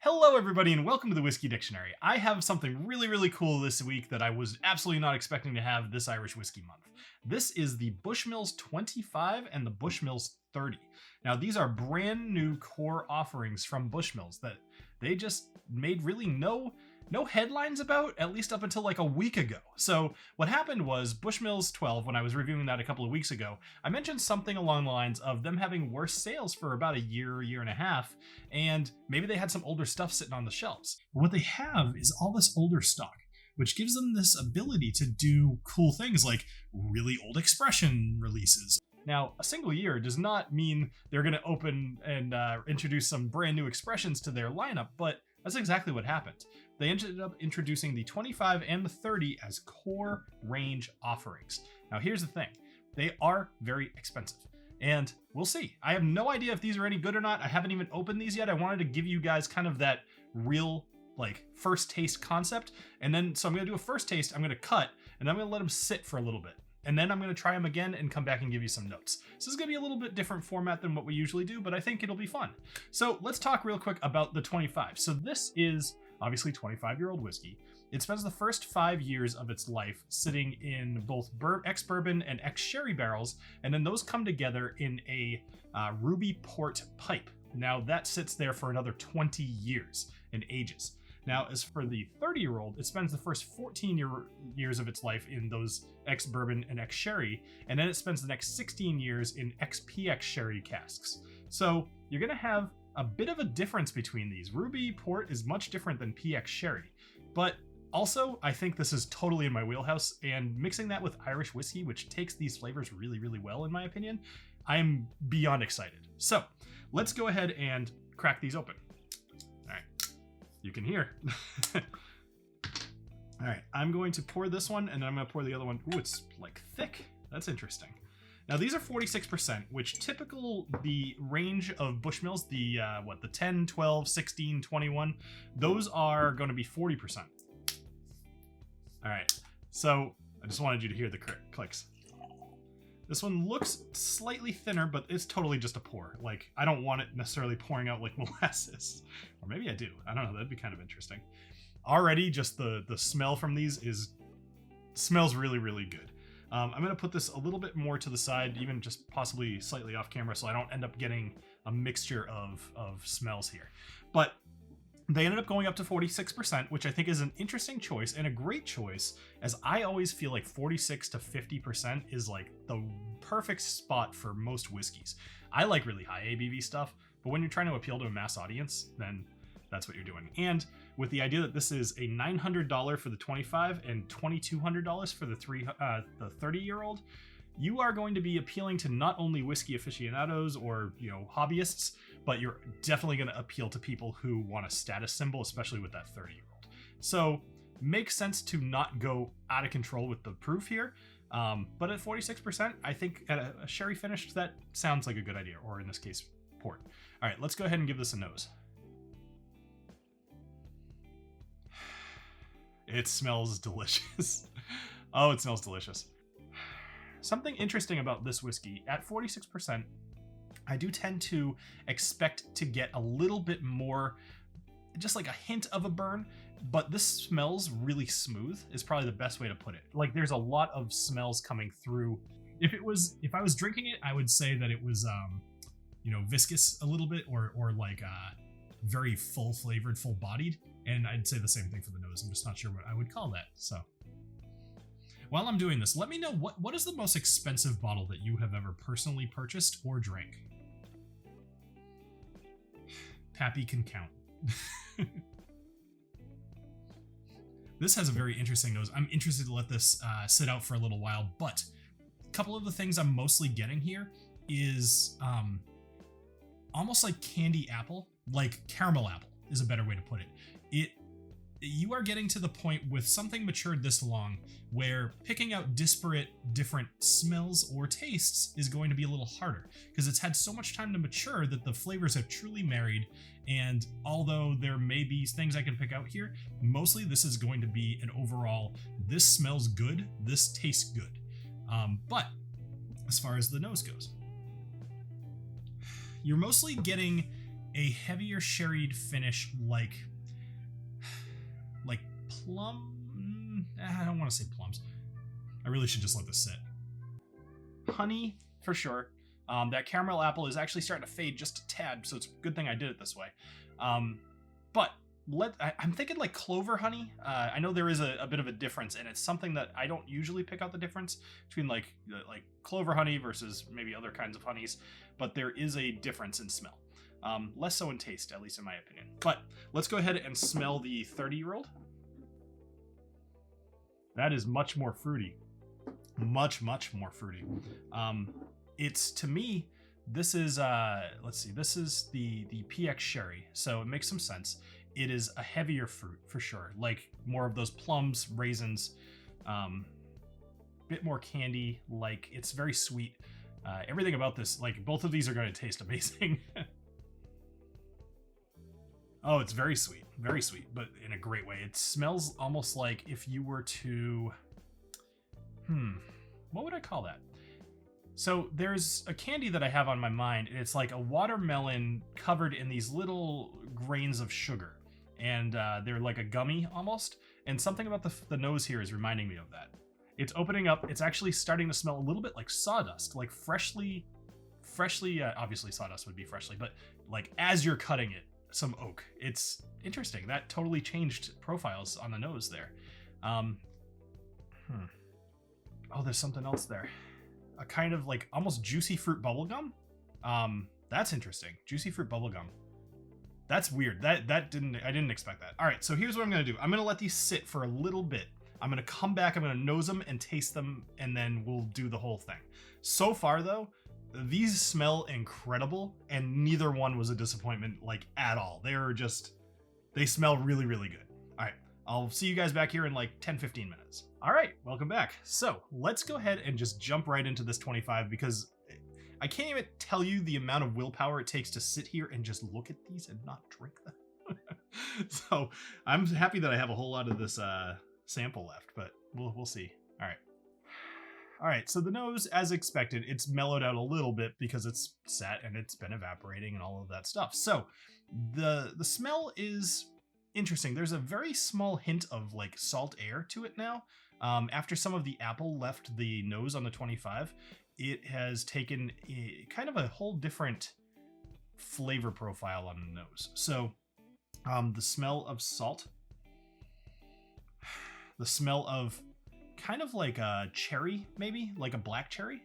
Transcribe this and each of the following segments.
Hello, everybody, and welcome to the Whiskey Dictionary. I have something really cool this week that I was absolutely not expecting to have this Irish Whiskey Month. This is the Bushmills 25 and the Bushmills 30. Now, these are brand new core offerings from Bushmills that they just made really no headlines about, at least up until like a week ago. So what happened was Bushmills 12, when I was reviewing that a couple of weeks ago, I mentioned something along the lines of them having worse sales for about a year and a half, and maybe they had some older stuff sitting on the shelves. But what they have is all this older stock, which gives them this ability to do cool things like really old expression releases. Now, a single year does not mean they're going to open and introduce some brand new expressions to their lineup, but that's exactly what happened. They ended up introducing the 25 and the 30 as core range offerings. Now, here's the thing. They are very expensive, and we'll see. I have no idea if these are any good or not. I haven't even opened these yet. I wanted to give you guys kind of that real, like, first taste concept. And then, so I'm going to do a first taste. I'm going to cut, and then I'm going to let them sit for a little bit. And then I'm going to try them again and come back and give you some notes. So this is going to be a little bit different format than what we usually do, but I think it'll be fun. So let's talk real quick about the 25. So this is obviously 25-year-old whiskey. It spends the first 5 years of its life sitting in both ex-bourbon and ex-sherry barrels, and then those come together in a ruby port pipe. Now that sits there for another 20 years and ages. Now, as for the 30-year-old, it spends the first 14 years of its life in those ex-bourbon and ex-sherry, and then it spends the next 16 years in ex-PX sherry casks. So you're going to have a bit of a difference between these. Ruby port is much different than PX sherry, but also I think this is totally in my wheelhouse, and mixing that with Irish whiskey, which takes these flavors really well, in my opinion, I am beyond excited. So let's go ahead and crack these open. You can hear. All right, I'm going to pour this one, and then I'm going to pour the other one. Ooh, it's like thick. That's interesting. Now, these are 46%, which the range of Bushmills, the 10, 12, 16, 21, those are going to be 40%. All right, so I just wanted you to hear the clicks. This one looks slightly thinner, but it's totally just a pour. Like, I don't want it necessarily pouring out like molasses. Or maybe I do. I don't know. That'd be kind of interesting. Already, just the smell from these smells really good. I'm going to put this a little bit more to the side, even just possibly slightly off camera, so I don't end up getting a mixture of smells here. But they ended up going up to 46%, which I think is an interesting choice and a great choice, as I always feel like 46 to 50% is like the perfect spot for most whiskeys. I like really high ABV stuff, but when you're trying to appeal to a mass audience, then that's what you're doing. And with the idea that this is a $900 for the 25 and $2,200 for the 30-year-old, you are going to be appealing to not only whiskey aficionados or, hobbyists, but you're definitely going to appeal to people who want a status symbol, especially with that 30-year-old. So makes sense to not go out of control with the proof here. But at 46%, I think at a sherry finish, that sounds like a good idea, or in this case, port. All right, let's go ahead and give this a nose. It smells delicious. Oh, it smells delicious. Something interesting about this whiskey, at 46%, I do tend to expect to get a little bit more, just like a hint of a burn, but this smells really smooth is probably the best way to put it. Like, there's a lot of smells coming through. If I was drinking it, I would say that it was, viscous a little bit, or like very full flavored, full bodied. And I'd say the same thing for the nose. I'm just not sure what I would call that. So while I'm doing this, let me know what is the most expensive bottle that you have ever personally purchased or drank. Pappy can count. This has a very interesting nose. I'm interested to let this sit out for a little while, but a couple of the things I'm mostly getting here is almost like candy apple, like caramel apple is a better way to put it. You are getting to the point with something matured this long where picking out disparate different smells or tastes is going to be a little harder, because it's had so much time to mature that the flavors have truly married. And although there may be things I can pick out here, mostly this is going to be an overall, this smells good, this tastes good. But as far as the nose goes, you're mostly getting a heavier sherried finish like plum. I don't want to say plums. I really should just let this sit. Honey, for sure. That caramel apple is actually starting to fade just a tad, so it's a good thing I did it this way. But I'm thinking like clover honey. I know there is a bit of a difference, and it's something that I don't usually pick out the difference between like clover honey versus maybe other kinds of honeys, but there is a difference in smell. Less so in taste, at least in my opinion. But let's go ahead and smell the 30-year-old. That is much more fruity. Much more fruity. It's, to me, this is let's see, this is the PX sherry, so it makes some sense. It is a heavier fruit for sure, like more of those plums, raisins, bit more candy, like it's very sweet. Everything about this, like both of these are going to taste amazing. Oh, it's very sweet, but in a great way. It smells almost like if you were to, what would I call that? So there's a candy that I have on my mind, and it's like a watermelon covered in these little grains of sugar. And they're like a gummy almost. And something about the nose here is reminding me of that. It's opening up. It's actually starting to smell a little bit like sawdust, like freshly, obviously sawdust would be freshly, but like as you're cutting it, some oak. It's interesting. That totally changed profiles on the nose there. Oh, there's something else there. A kind of like almost juicy fruit bubblegum. That's interesting. Juicy fruit bubblegum. That's weird. I didn't expect that. All right, so here's what I'm gonna do. I'm gonna let these sit for a little bit. I'm gonna come back, I'm gonna nose them and taste them, and then we'll do the whole thing. So far though, these smell incredible, and neither one was a disappointment like at all. They smell really good. All right, I'll see you guys back here in like 10-15 minutes. All right, welcome back. So let's go ahead and just jump right into this 25, because I can't even tell you the amount of willpower it takes to sit here and just look at these and not drink them. So I'm happy that I have a whole lot of this sample left, but we'll see. All right, so the nose, as expected, it's mellowed out a little bit because it's sat and it's been evaporating and all of that stuff. So the smell is interesting. There's a very small hint of like salt air to it now. After some of the apple left the nose on the 25, it has taken kind of a whole different flavor profile on the nose. So the smell of salt, the smell of kind of like a cherry, maybe like a black cherry.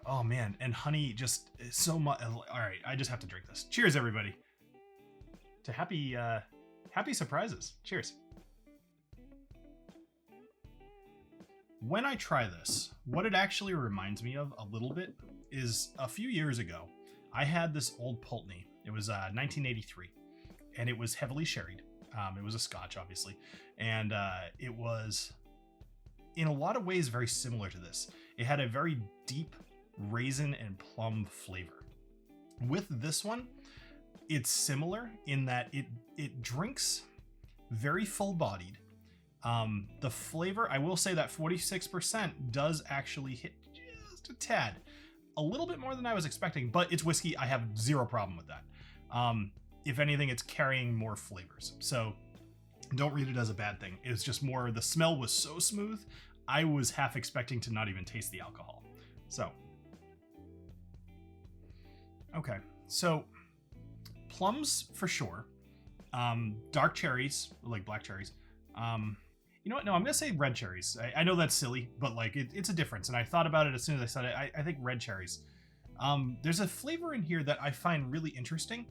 Oh man, and honey just so much. All right, I just have to drink this. Cheers, everybody, to happy surprises. Cheers. When I try this, what it actually reminds me of a little bit is a few years ago, I had this old Pulteney. It was 1983, and it was heavily sherried. It was a Scotch, obviously, and it was, in a lot of ways, very similar to this. It had a very deep raisin and plum flavor. With this one, it's similar in that it drinks very full-bodied. The flavor, I will say that 46% does actually hit just a tad. A little bit more than I was expecting, but it's whiskey. I have zero problem with that. If anything, it's carrying more flavors. So don't read it as a bad thing. It's just more, the smell was so smooth, I was half expecting to not even taste the alcohol. So, okay. So plums for sure. Dark cherries, like black cherries. You know what? No, I'm going to say red cherries. I know that's silly, but like it's a difference. And I thought about it as soon as I said it. I think red cherries. There's a flavor in here that I find really interesting,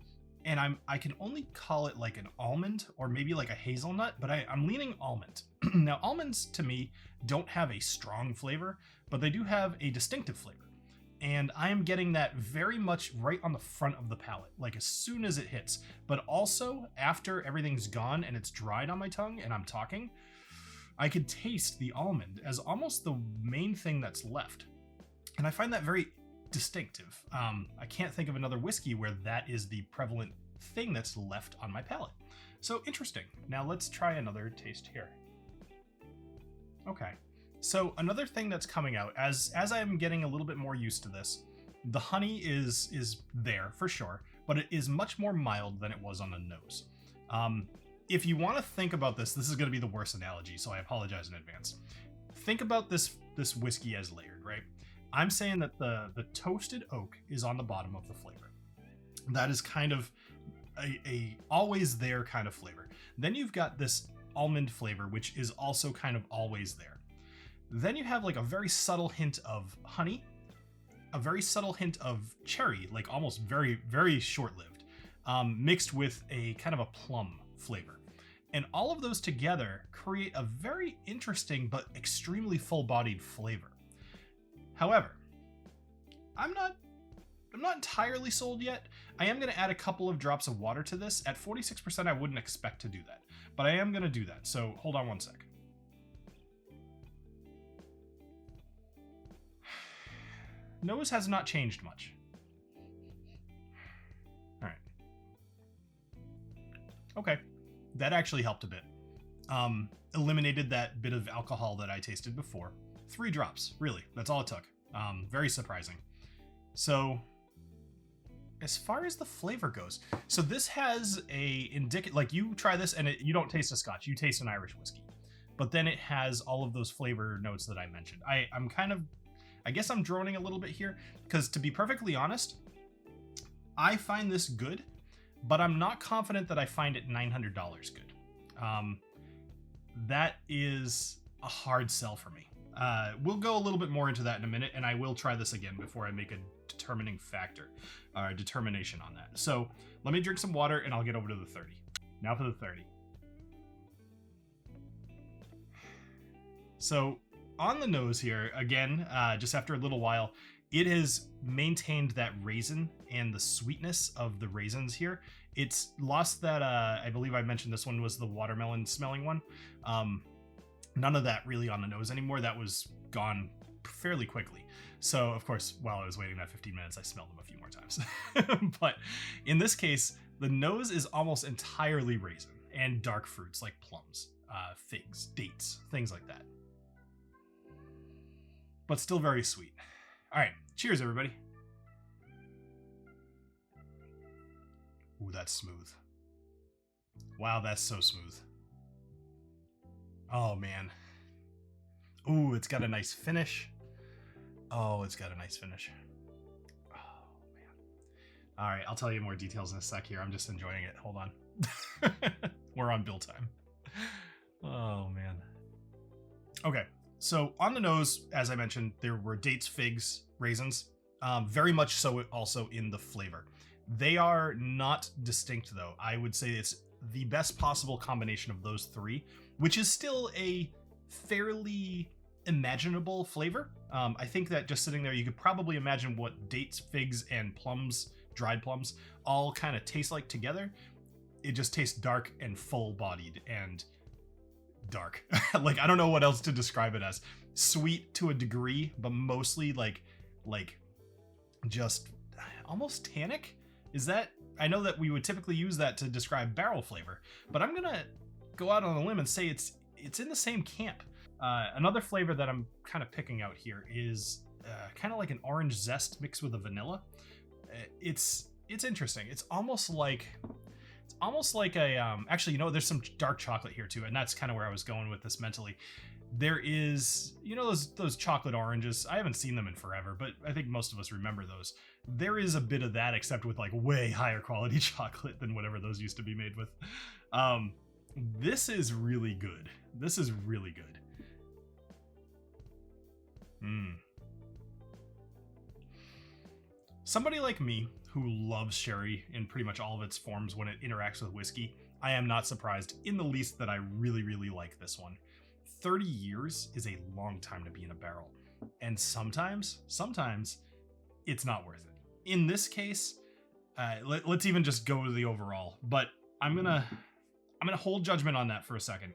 and I can only call it like an almond or maybe like a hazelnut, but I'm leaning almond. Now, almonds to me don't have a strong flavor, but they do have a distinctive flavor. And I am getting that very much right on the front of the palate, like as soon as it hits, but also after everything's gone and it's dried on my tongue and I'm talking, I could taste the almond as almost the main thing that's left. And I find that very distinctive. I can't think of another whiskey where that is the prevalent thing that's left on my palate. So interesting. Now let's try another taste here. Okay. So another thing that's coming out as I'm getting a little bit more used to this, the honey is there for sure, but it is much more mild than it was on the nose. If you want to think about this is going to be the worst analogy, so I apologize in advance. Think about this whiskey as layered, right? I'm saying that the toasted oak is on the bottom of the flavor. That is kind of a always there kind of flavor. Then you've got this almond flavor, which is also kind of always there. Then you have like a very subtle hint of honey, a very subtle hint of cherry, like almost very, very short-lived, mixed with a kind of a plum flavor. And all of those together create a very interesting but extremely full-bodied flavor. However, I'm not entirely sold yet. I am going to add a couple of drops of water to this. At 46%, I wouldn't expect to do that, but I am going to do that. So hold on one sec. Nose has not changed much. All right. Okay. That actually helped a bit. Eliminated that bit of alcohol that I tasted before. 3 drops, really. That's all it took. Very surprising. So, as far as the flavor goes, so this has a like you try this and you don't taste a Scotch, you taste an Irish whiskey. But then it has all of those flavor notes that I mentioned. I guess I'm droning a little bit here, because to be perfectly honest, I find this good, but I'm not confident that I find it $900 good. That is a hard sell for me. We'll go a little bit more into that in a minute, and I will try this again before I make a determination on that. So let me drink some water and I'll get over to the 30. Now for the 30. So on the nose here, again, just after a little while, it has maintained that raisin and the sweetness of the raisins here. It's lost that, I believe I mentioned this one was the watermelon smelling one. None of that really on the nose anymore. That was gone fairly quickly. So, of course, while I was waiting that 15 minutes, I smelled them a few more times. But in this case, the nose is almost entirely raisin and dark fruits like plums, figs, dates, things like that. But still very sweet. All right, cheers, everybody. Ooh, that's smooth. Wow, that's so smooth. Oh, man. Ooh, it's got a nice finish. Oh, it's got a nice finish. Oh, man. All right, I'll tell you more details in a sec here. I'm just enjoying it. Hold on. We're on bill time. Oh, man. Okay, so on the nose, as I mentioned, there were dates, figs, raisins. Very much so also in the flavor. They are not distinct, though. I would say it's the best possible combination of those three, which is still a fairly imaginable flavor. I think that just sitting there, you could probably imagine what dates, figs, and plums, dried plums, all kind of taste like together. It just tastes dark and full-bodied and dark. Like, I don't know what else to describe it as. Sweet to a degree, but mostly like just almost tannic. Is that, I know that we would typically use that to describe barrel flavor, but I'm gonna go out on a limb and say it's in the same camp. Another flavor that I'm kind of picking out here is kind of like an orange zest mixed with a vanilla. It's interesting. It's almost like a actually, you know, there's some dark chocolate here too, and that's kind of where I was going with this mentally. There is, you know, those chocolate oranges. I haven't seen them in forever, but I think most of us remember those. There is a bit of that, except with like way higher quality chocolate than whatever those used to be made with. This is really good. This is really good. Somebody like me who loves sherry in pretty much all of its forms when it interacts with whiskey, I am not surprised in the least that I really, really like this one. 30 years is a long time to be in a barrel. And sometimes it's not worth it. In this case, let's even just go to the overall, but I'm gonna hold judgment on that for a second.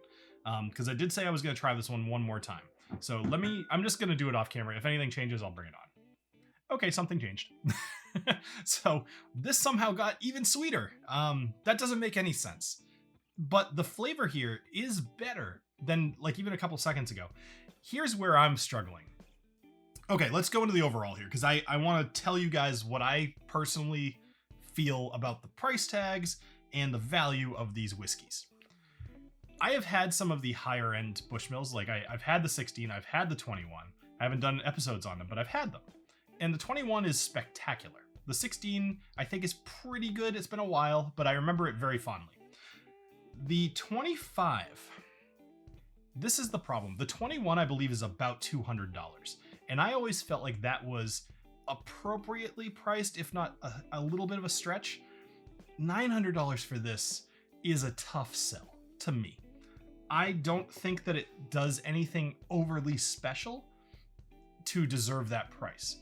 Because I did say I was gonna try this one more time. So I'm just gonna do it off camera. If anything changes, I'll bring it on. Okay, something changed. So this somehow got even sweeter. That doesn't make any sense. But the flavor here is better than like even a couple seconds ago. Here's where I'm struggling. Okay, let's go into the overall here, because I want to tell you guys what I personally feel about the price tags and the value of these whiskeys. I have had some of the higher end Bushmills, like I've had the 16, I've had the 21. I haven't done episodes on them, but I've had them. And the 21 is spectacular. The 16, I think, is pretty good. It's been a while, but I remember it very fondly. The 25, this is the problem. The 21, I believe, is about $200. And I always felt like that was appropriately priced, if not a little bit of a stretch. $900 for this is a tough sell to me. I don't think that it does anything overly special to deserve that price.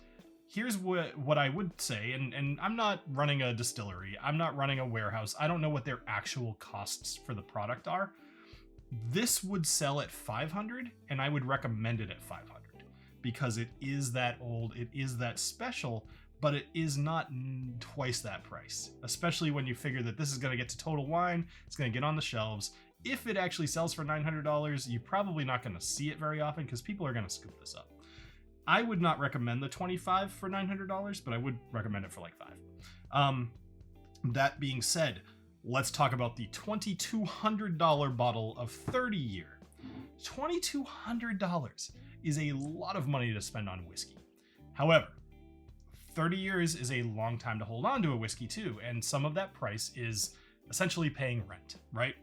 Here's what I would say, and I'm not running a distillery, I'm not running a warehouse, I don't know what their actual costs for the product are. This would sell at $500, and I would recommend it at $500 because it is that old, it is that special, but it is not twice that price, especially when you figure that this is going to get to Total Wine, it's going to get on the shelves. If it actually sells for $900, you're probably not going to see it very often because people are going to scoop this up. I would not recommend the 25 for $900, but I would recommend it for like $5. That being said, let's talk about the $2,200 bottle of 30 year. $2,200 is a lot of money to spend on whiskey. However, 30 years is a long time to hold on to a whiskey too, and some of that price is essentially paying rent, right?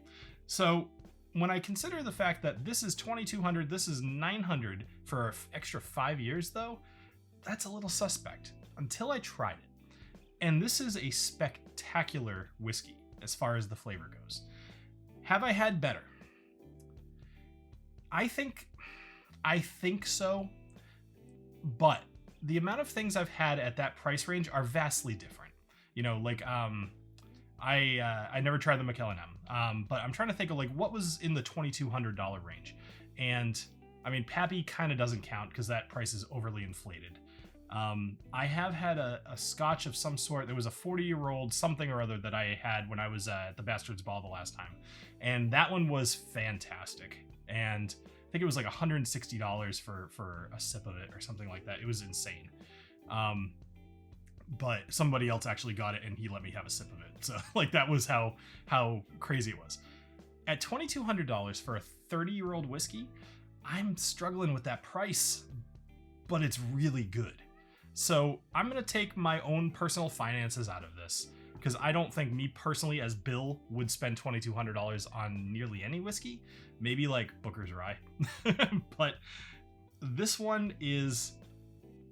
So when I consider the fact that this is $2,200, this is $900 for an extra 5 years though, that's a little suspect until I tried it. And this is a spectacular whiskey as far as the flavor goes. Have I had better? I think so, but the amount of things I've had at that price range are vastly different. You know, like I never tried the McKellen, but I'm trying to think of like what was in the $2,200 range. And I mean, Pappy kind of doesn't count because that price is overly inflated. I have had a scotch of some sort. There was a 40-year-old something or other that I had when I was at the Bastard's Ball the last time. And that one was fantastic. And I think it was like $160 for a sip of it or something like that. It was insane. But somebody else actually got it and he let me have a sip of it. So like that was how crazy it was. At $2,200 for a 30-year-old whiskey, I'm struggling with that price, but it's really good. So I'm going to take my own personal finances out of this because I don't think me personally as Bill would spend $2,200 on nearly any whiskey. Maybe like Booker's Rye. But this one is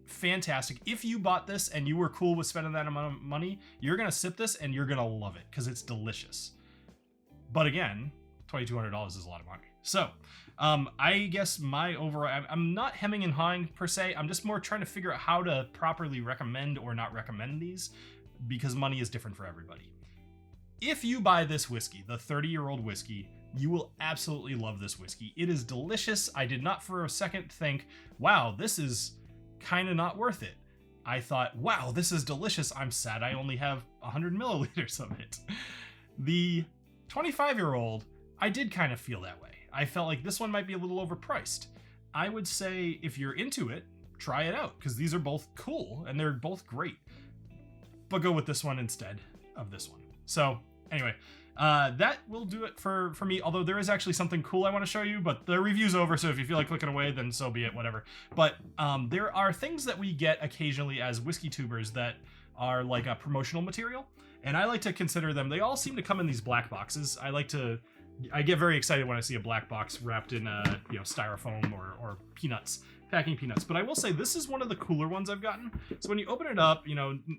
fantastic. If you bought this and you were cool with spending that amount of money, you're going to sip this and you're going to love it because it's delicious. But again, $2,200 is a lot of money. So I guess my overall, I'm not hemming and hawing per se. I'm just more trying to figure out how to properly recommend or not recommend these because money is different for everybody. If you buy this whiskey, the 30-year-old whiskey, you will absolutely love this whiskey. It is delicious. I did not for a second think, wow, this is kind of not worth it. I thought, wow, this is delicious. I'm sad I only have 100 milliliters of it. The 25-year-old, I did kind of feel that way. I felt like this one might be a little overpriced. I would say if you're into it, try it out because these are both cool and they're both great. But go with this one instead of this one. So anyway, that will do it for me. Although there is actually something cool I want to show you, but the review's over. So if you feel like clicking away, then so be it, whatever. But there are things that we get occasionally as whiskey tubers that are like a promotional material. And I like to consider them, they all seem to come in these black boxes. I get very excited when I see a black box wrapped in styrofoam or peanuts, packing peanuts. But I will say this is one of the cooler ones I've gotten. So when you open it up,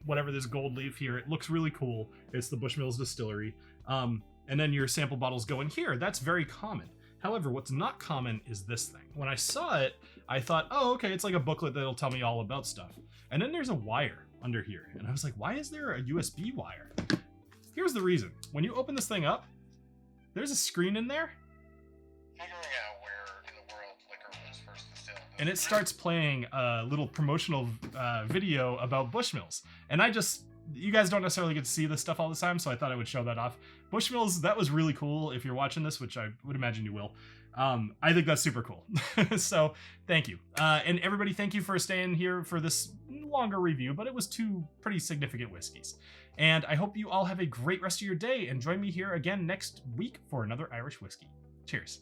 whatever this gold leaf here, it looks really cool. It's the Bushmills distillery. And then your sample bottles go in here. That's very common. However, what's not common is this thing. When I saw it, I thought, oh, okay, it's like a booklet that'll tell me all about stuff. And then there's a wire under here. And I was like, why is there a USB wire? Here's the reason. When you open this thing up, there's a screen in there. Figuring out where in the world liquor was first distilled. And it starts playing a little promotional video about Bushmills. And I just you guys don't necessarily get to see this stuff all the time, so I thought I would show that off. Bushmills, that was really cool. If you're watching this, which I would imagine you will, I think that's super cool. So thank you. And everybody, thank you for staying here for this longer review, but it was 2 pretty significant whiskeys. And I hope you all have a great rest of your day, and join me here again next week for another Irish whiskey. Cheers.